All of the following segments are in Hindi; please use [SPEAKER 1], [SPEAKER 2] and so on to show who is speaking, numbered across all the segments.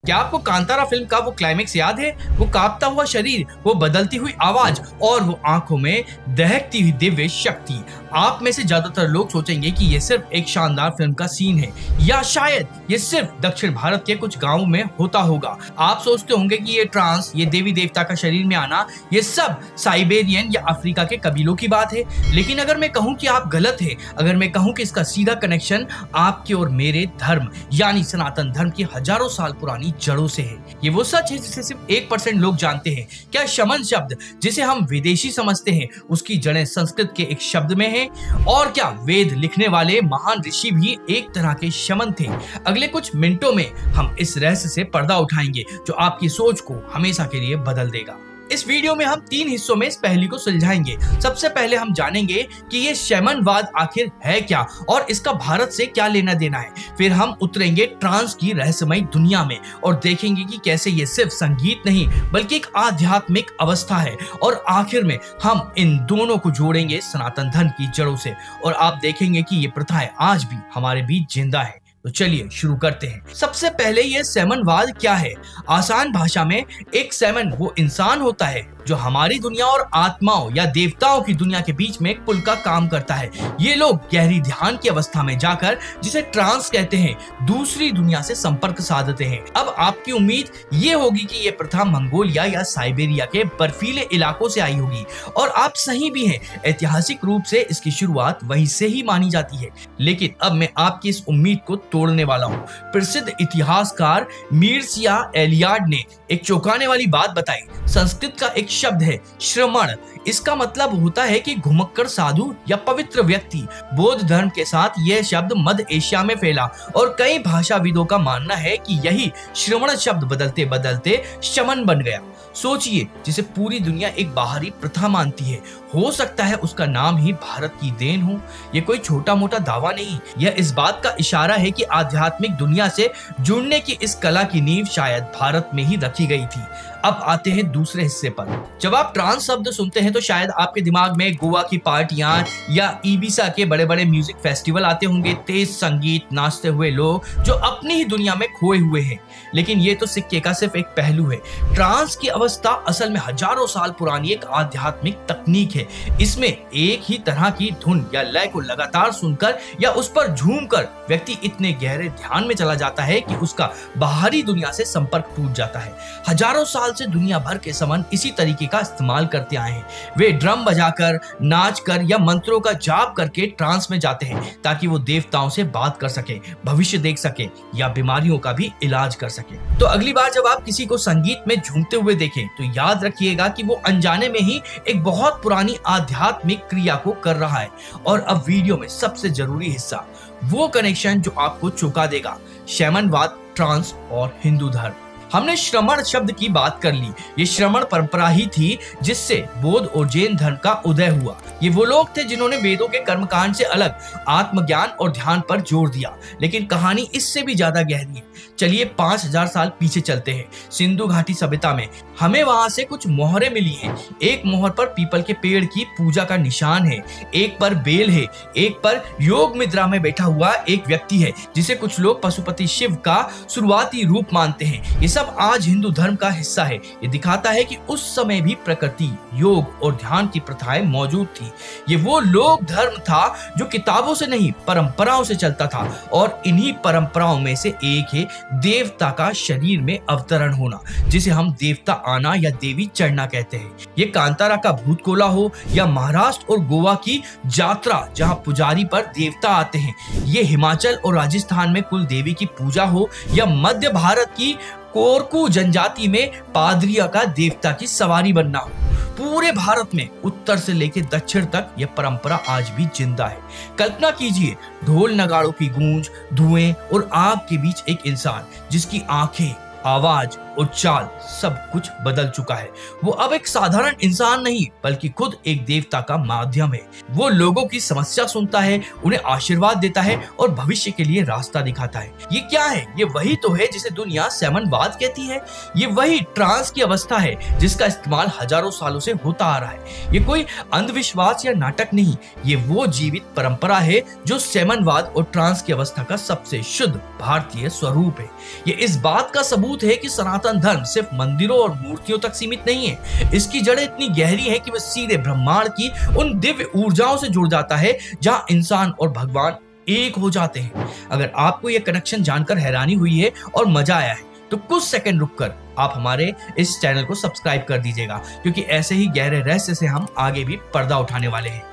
[SPEAKER 1] क्या आपको कांतारा फिल्म का वो क्लाइमेक्स याद है? वो कांपता हुआ शरीर, वो बदलती हुई आवाज और वो आंखों में दहकती हुई दिव्य शक्ति। आप में से ज्यादातर लोग सोचेंगे कि ये सिर्फ एक शानदार फिल्म का सीन है या शायद ये सिर्फ दक्षिण भारत के कुछ गांवों में होता होगा। आप सोचते होंगे कि ये ट्रांस, ये देवी देवता का शरीर में आना, ये सब साइबेरियन या अफ्रीका के कबीलों की बात है। लेकिन अगर मैं कहूँ कि आप गलत है, अगर मैं कहूँ कि इसका सीधा कनेक्शन आपके और मेरे धर्म यानी सनातन धर्म की हजारों साल पुरानी जड़ों से है। ये वो सच है जिसे सिर्फ 1% लोग जानते हैं। क्या शमन शब्द जिसे हम विदेशी समझते हैं उसकी जड़ें संस्कृत के एक शब्द में है? और क्या वेद लिखने वाले महान ऋषि भी एक तरह के शमन थे? अगले कुछ मिनटों में हम इस रहस्य से पर्दा उठाएंगे जो आपकी सोच को हमेशा के लिए बदल देगा। इस वीडियो में हम 3 हिस्सों में इस पहेली को सुलझाएंगे। सबसे पहले हम जानेंगे कि ये शैमनवाद आखिर है क्या और इसका भारत से क्या लेना देना है। फिर हम उतरेंगे ट्रांस की रहस्यमयी दुनिया में और देखेंगे कि कैसे ये सिर्फ संगीत नहीं बल्कि एक आध्यात्मिक अवस्था है। और आखिर में हम इन दोनों को जोड़ेंगे सनातन धर्म की जड़ों से और आप देखेंगे कि ये प्रथाएं आज भी हमारे बीच जिंदा है। तो चलिए शुरू करते हैं। सबसे पहले ये शैमनवाद क्या है? आसान भाषा में एक शैमन वो इंसान होता है जो हमारी दुनिया और आत्माओं या देवताओं की दुनिया के बीच में एक पुल का काम करता है। ये लोग गहरी ध्यान की अवस्था में जाकर, जिसे ट्रांस कहते हैं, दूसरी दुनिया से संपर्क साधते हैं। अब आपकी उम्मीद ये होगी कि ये प्रथा मंगोलिया या साइबेरिया के बर्फीले इलाकों से आई होगी और आप सही भी हैं। ऐतिहासिक रूप से इसकी शुरुआत वहीं से ही मानी जाती है। लेकिन अब मैं आपकी इस उम्मीद को तोड़ने वाला हूँ। प्रसिद्ध इतिहासकार मिर्सिया एलियाड ने एक चौंकाने वाली बात बताई। संस्कृत का एक शब्द है श्रमण। इसका मतलब होता है कि घुमक्कड़ साधु या पवित्र व्यक्ति। बौद्ध धर्म के साथ यह शब्द मध्य एशिया में फैला और कई भाषाविदों का मानना है कि यही श्रमण शब्द बदलते बदलते शमन बन गया। सोचिए, जिसे पूरी दुनिया एक बाहरी प्रथा मानती है, हो सकता है उसका नाम ही भारत की देन हो। यह कोई छोटा मोटा दावा नहीं, यह इस बात का इशारा है कि आध्यात्मिक दुनिया से जुड़ने की इस कला की नींव शायद भारत में ही रखी गई थी। अब आते हैं दूसरे हिस्से पर। जब आप ट्रांस शब्द सुनते हैं तो शायद आपके दिमाग में गोवा की पार्टियां या ईबिसा के बड़े बड़े म्यूजिक फेस्टिवल आते होंगे, तेज संगीत, नाचते हुए लोग जो अपनी ही दुनिया में खोए हुए हैं। लेकिन ये तो सिक्के का सिर्फ एक पहलू है। ट्रांस की अवस्था असल में हजारों साल पुरानी एक आध्यात्मिक तकनीक है। इसमें एक ही तरह की धुन या लय को लगातार सुनकर या उस पर झूमकर व्यक्ति इतने गहरे ध्यान में चला जाता है कि उसका बाहरी दुनिया से संपर्क टूट जाता है। हजारों साल से दुनिया भर के समन इसी तरीके का इस्तेमाल करते आए हैं। वे ड्रम बजाकर, नाचकर या मंत्रों का जाप करके ट्रांस में जाते हैं ताकि वो देवताओं से बात कर सके, भविष्य देख सके या बीमारियों का भी इलाज कर सके। तो अगली बार जब आप किसी को संगीत में झूमते हुए देखें तो याद रखिएगा कि वो अनजाने में ही एक बहुत पुरानी आध्यात्मिक क्रिया को कर रहा है। और अब वीडियो में सबसे जरूरी हिस्सा, वो कनेक्शन जो आपको चौंका देगा, शैमनवाद, ट्रांस और हिंदू धर्म। हमने श्रमण शब्द की बात कर ली। ये श्रमण परंपरा ही थी जिससे बौद्ध और जैन धर्म का उदय हुआ। ये वो लोग थे जिन्होंने वेदों के कर्मकांड से अलग आत्मज्ञान और ध्यान पर जोर दिया। लेकिन कहानी इससे भी ज्यादा गहरी है। चलिए 5000 साल पीछे चलते हैं। सिंधु घाटी सभ्यता में हमें वहां से कुछ मोहरें मिली हैं। एक मोहर पर पीपल के पेड़ की पूजा का निशान है, एक पर बेल है, एक पर योग मुद्रा में बैठा हुआ एक व्यक्ति है जिसे कुछ लोग पशुपति शिव का शुरुआती रूप मानते हैं। ये सब आज हिंदू धर्म का हिस्सा है। ये दिखाता है कि उस समय भी प्रकृति, योग और ध्यान की प्रथाएं मौजूद थी। ये वो लोक धर्म था जो किताबों से नहीं परंपराओं से चलता था और इन्हीं परंपराओं में से एक है देवता का शरीर में अवतरण होना, जिसे हम देवता आना या देवी चढ़ना कहते हैं। ये कांतारा का भूतकोला हो या महाराष्ट्र और गोवा की यात्रा जहां पुजारी पर देवता आते हैं, ये हिमाचल और राजस्थान में कुल देवी की पूजा हो या मध्य भारत की कोरकू जनजाति में पादरिया का देवता की सवारी बनना हो, पूरे भारत में उत्तर से लेकर दक्षिण तक यह परंपरा आज भी जिंदा है। कल्पना कीजिए, ढोल नगाड़ों की गूंज, धुएं और आग के बीच एक इंसान जिसकी आंखें, आवाज और चाल सब कुछ बदल चुका है। वो अब एक साधारण इंसान नहीं बल्कि खुद एक देवता का माध्यम है। वो लोगों की समस्या सुनता है, उन्हें आशीर्वाद देता है और भविष्य के लिए रास्ता दिखाता है। ये क्या है? ये वही तो है जिसे दुनिया सेमनवाद कहती है। ये वही ट्रांस की अवस्था है जिसका इस्तेमाल हजारों सालों से होता आ रहा है। ये कोई अंधविश्वास या नाटक नहीं, ये वो जीवित परंपरा है जो सेमनवाद और ट्रांस की अवस्था का सबसे शुद्ध भारतीय स्वरूप है। ये इस बात का सबूत है कि सनातन धर्म सिर्फ मंदिरों और मूर्तियों तक सीमित नहीं है। इसकी जड़ें इतनी गहरी हैं कि वह सीधे ब्रह्मांड की उन दिव्य ऊर्जाओं से जुड़ जाता है जहां इंसान और भगवान एक हो जाते हैं। अगर आपको यह कनेक्शन जानकर हैरानी हुई है और मजा आया है तो कुछ सेकंड रुककर आप हमारे इस चैनल को सब्सक्राइब कर दीजिएगा, क्योंकि ऐसे ही गहरे रहस्य से हम आगे भी पर्दा उठाने वाले हैं।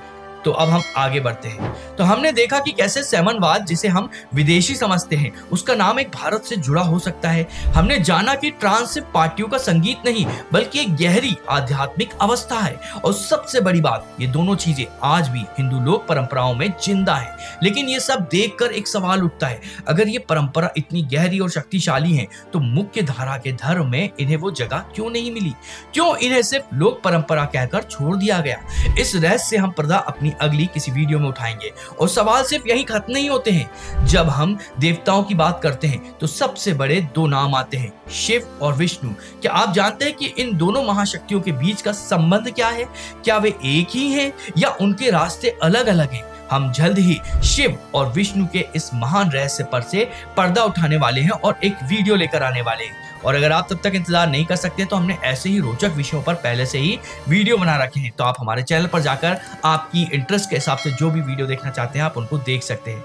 [SPEAKER 1] तो अब हम आगे बढ़ते हैं। तो हमने देखा कि कैसे सेमनवाद, जिसे हम विदेशी समझते हैं, उसका नाम एक भारत से जुड़ा हो सकता है। हमने जाना कि ट्रांस सिर्फ पार्टियों का संगीत नहीं बल्कि एक गहरी आध्यात्मिक अवस्था है। और सबसे बड़ी बात, ये दोनों चीजें आज भी हिंदू लोक परंपराओं में जिंदा है। लेकिन ये सब देखकर एक सवाल उठता है, अगर ये परंपरा इतनी गहरी और शक्तिशाली है तो मुख्य धारा के धर्म में इन्हें वो जगह क्यों नहीं मिली? क्यों इन्हें सिर्फ लोक परंपरा कहकर छोड़ दिया गया? इस रहस्य से हम पर्दा अपनी अगली किसी वीडियो में उठाएंगे। और सवाल सिर्फ यही खत्म नहीं होते हैं। जब हम देवताओं की बात करते हैं तो सबसे बड़े दो नाम आते हैं, शिव और विष्णु। क्या आप जानते हैं कि इन दोनों महाशक्तियों के बीच का संबंध क्या है? क्या वे एक ही हैं या उनके रास्ते अलग अलग हैं? हम जल्द ही शिव और विष्णु के इस महान रहस्य पर से पर्दा उठाने वाले हैं और एक वीडियो लेकर आने वाले हैं। और अगर आप तब तक इंतजार नहीं कर सकते तो हमने ऐसे ही रोचक विषयों पर पहले से ही वीडियो बना रखे हैं। तो आप हमारे चैनल पर जाकर आपकी इंटरेस्ट के हिसाब से जो भी वीडियो देखना चाहते हैं आप उनको देख सकते हैं।